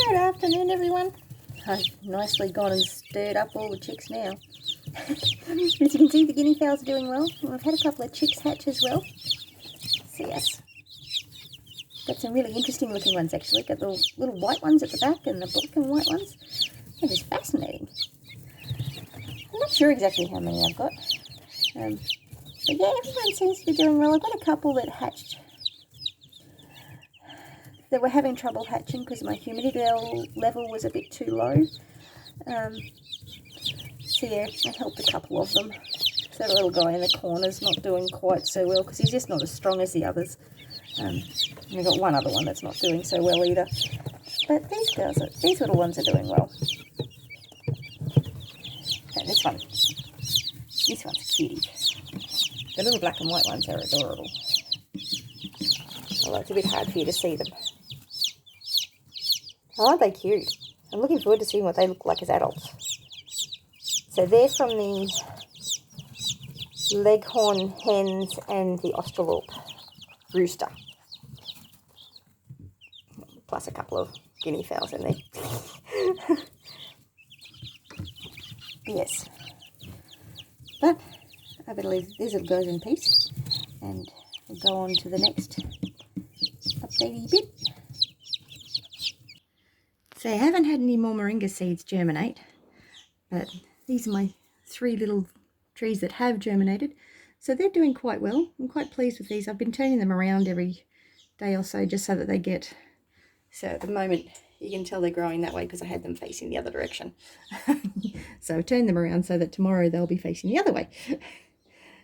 Good afternoon, everyone. I've nicely gone and stirred up all the chicks now. As you can see, the guinea fowls are doing well. I've had a couple of chicks hatch as well. So yes, got some really interesting looking ones actually. Got the little white ones at the back and the black and white ones. They're just fascinating. I'm not sure exactly how many I've got. But yeah, everyone seems to be doing well. I've got a couple that hatched that were having trouble hatching because my humidity level was a bit too low. So yeah, I helped a couple of them. So the little guy in the corner's not doing quite so well because he's just not as strong as the others. And I've got one other one that's not doing so well either. But these little ones are doing well. And this one's a cutie. The little black and white ones are adorable. Although it's a bit hard for you to see them. Oh, aren't they cute? I'm looking forward to seeing what they look like as adults. So they're from the leghorn hens and the Australorp rooster. Plus a couple of guinea fowls in there. Yes. But I better leave these little guys in peace and we'll go on to the next updatey bit. So I haven't had any more moringa seeds germinate, but these are my 3 little trees that have germinated. So they're doing quite well. I'm quite pleased with these. I've been turning them around every day or so just so that they get... So at the moment you can tell they're growing that way because I had them facing the other direction. So turn them around so that tomorrow they'll be facing the other way.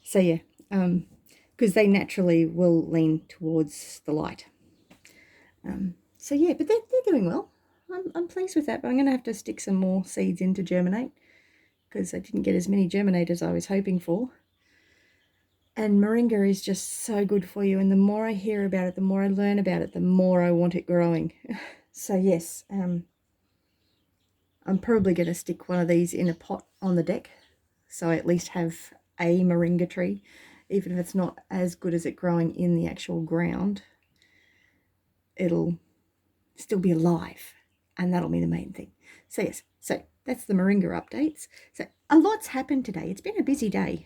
So yeah, because they naturally will lean towards the light. So yeah, but they're doing well. I'm pleased with that, but I'm going to have to stick some more seeds in to germinate because I didn't get as many germinate as I was hoping for. And moringa is just so good for you, and the more I hear about it, the more I learn about it, the more I want it growing. So yes, I'm probably going to stick one of these in a pot on the deck so I at least have a moringa tree, even if it's not as good as it growing in the actual ground. It'll still be alive. And that'll be the main thing. So yes, so that's the moringa updates. So a lot's happened today. It's been a busy day.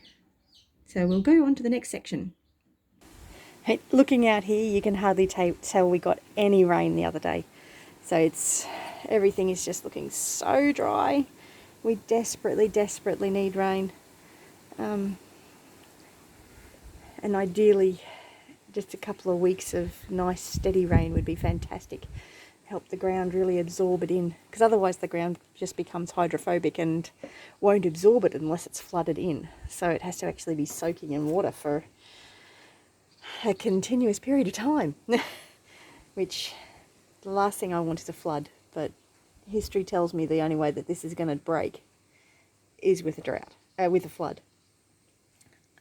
So we'll go on to the next section. Hey, looking out here, you can hardly tell we got any rain the other day. So everything is just looking so dry. We desperately, desperately need rain. And ideally, just a couple of weeks of nice steady rain would be fantastic. Help the ground really absorb it in, because otherwise the ground just becomes hydrophobic and won't absorb it unless it's flooded in. So it has to actually be soaking in water for a continuous period of time, which the last thing I want is a flood. But history tells me the only way that this is going to break is with a drought, with a flood.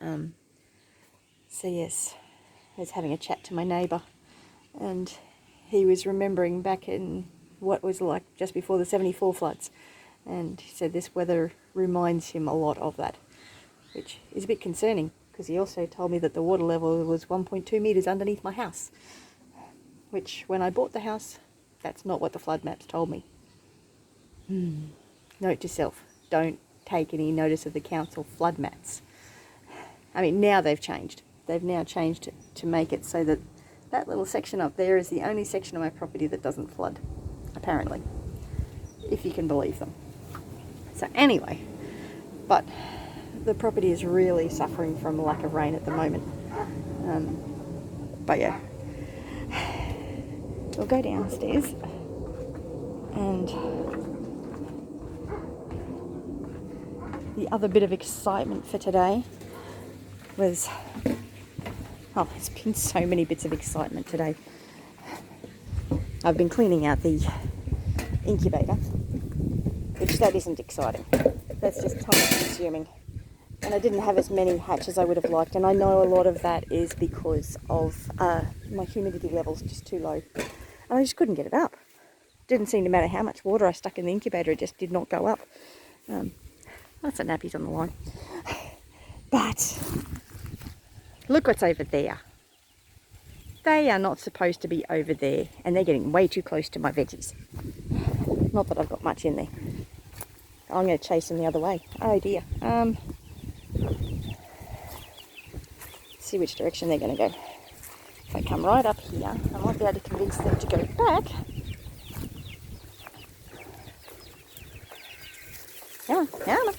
So yes, I was having a chat to my neighbour, and he was remembering back in what was like just before the 74 floods. And he said this weather reminds him a lot of that, which is a bit concerning because he also told me that the water level was 1.2 metres underneath my house, which when I bought the house, that's not what the flood maps told me. Note to self, don't take any notice of the council flood maps. I mean, now they've changed. They've now changed it to make it so that that little section up there is the only section of my property that doesn't flood, apparently, if you can believe them. So anyway, but the property is really suffering from a lack of rain at the moment. But yeah, we'll go downstairs and the other bit of excitement for today was... Oh, there's been so many bits of excitement today. I've been cleaning out the incubator, which that isn't exciting. That's just time consuming. And I didn't have as many hatches as I would have liked, and I know a lot of that is because of my humidity levels just too low. And I just couldn't get it up. Didn't seem to matter how much water I stuck in the incubator, it just did not go up. Lots of nappies on the line. But look what's over there. They are not supposed to be over there, and they're getting way too close to my veggies. Not that I've got much in there. I'm going to chase them the other way. Oh dear. See which direction they're going to go. If I come right up here, I might be able to convince them to go back. Come on.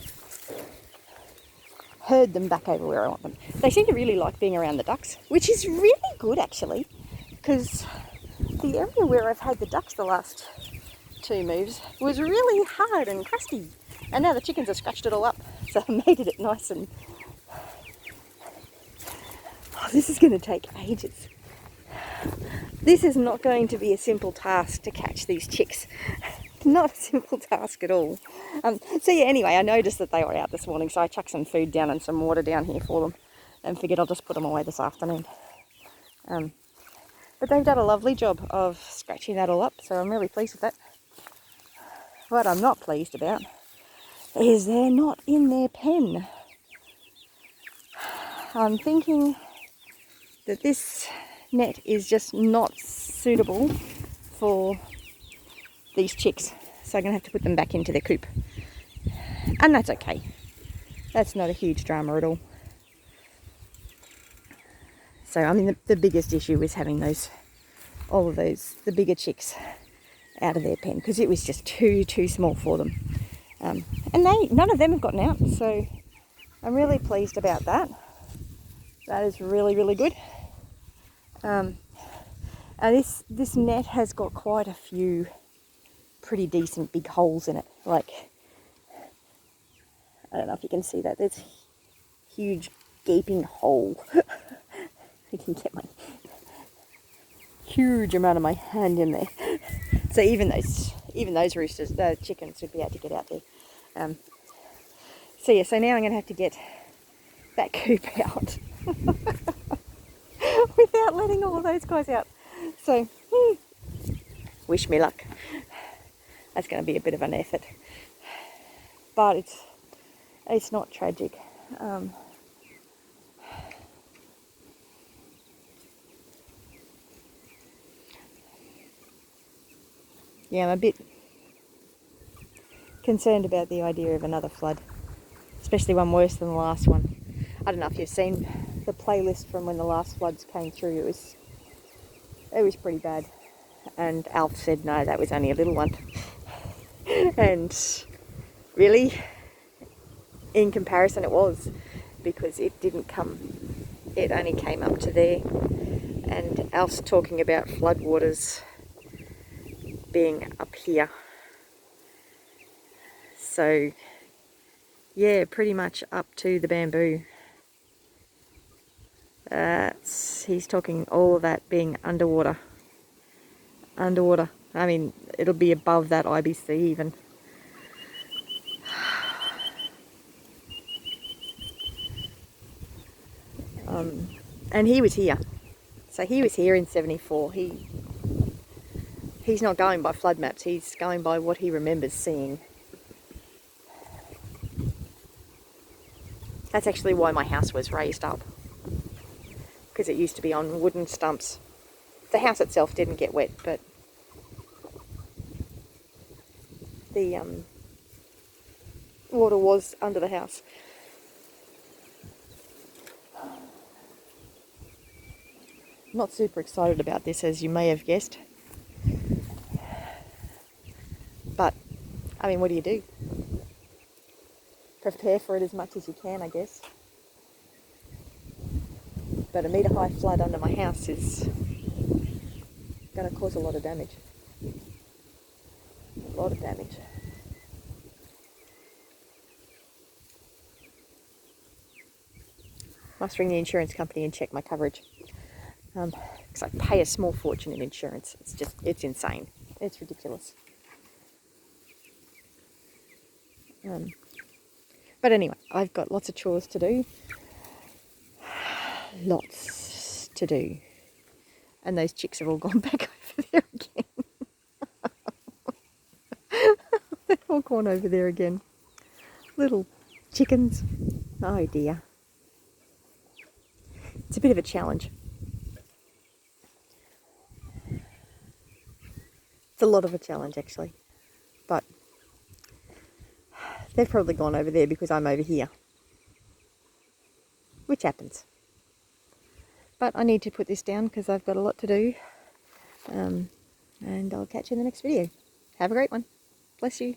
Herd them back over where I want them. They seem to really like being around the ducks, which is really good actually, because the area where I've had the ducks the last 2 moves was really hard and crusty, and now the chickens have scratched it all up, so I made it nice and... Oh, this is going to take ages. This is not going to be a simple task to catch these chicks. Not a simple task at all. So yeah, anyway, I noticed that they were out this morning, so I chucked some food down and some water down here for them and figured I'll just put them away this afternoon. But they've done a lovely job of scratching that all up, so I'm really pleased with that. What I'm not pleased about is they're not in their pen. I'm thinking that this net is just not suitable for these chicks, so I'm going to have to put them back into their coop, and that's okay. That's not a huge drama at all. So I mean the biggest issue is having the bigger chicks out of their pen, because it was just too small for them, and none of them have gotten out, so I'm really pleased about that. That is really good. And this net has got quite a few pretty decent big holes in it. Like, I don't know if you can see that. There's a huge gaping hole. I can get my huge amount of my hand in there. So even those roosters, the chickens, would be able to get out there. So yeah, so now I'm going to have to get that coop out without letting all of those guys out. So wish me luck. That's going to be a bit of an effort, but it's not tragic. Yeah, I'm a bit concerned about the idea of another flood, especially one worse than the last one. I don't know if you've seen the playlist from when the last floods came through. It was pretty bad, and Alf said no, that was only a little one. And really, in comparison it was, because it only came up to there, and Alf's talking about floodwaters being up here. So yeah, pretty much up to the bamboo. He's talking all of that being underwater. I mean, it'll be above that IBC even. And he was here. So he was here in 74. He's not going by flood maps. He's going by what he remembers seeing. That's actually why my house was raised up, because it used to be on wooden stumps. The house itself didn't get wet, but the water was under the house. Not super excited about this, as you may have guessed. But, I mean, what do you do? Prepare for it as much as you can, I guess. But a metre high flood under my house is going to cause a lot of damage. A lot of damage. Must ring the insurance company and check my coverage. Because I pay a small fortune in insurance. It's insane. It's ridiculous. But anyway, I've got lots of chores to do. Lots to do. And those chicks have all gone back over there again. They've all gone over there again. Little chickens. Oh dear. It's a bit of a challenge. It's a lot of a challenge, actually. they've probably gone over there because I'm over here. Which happens. But I need to put this down because I've got a lot to do. And I'll catch you in the next video. Have a great one. Bless you.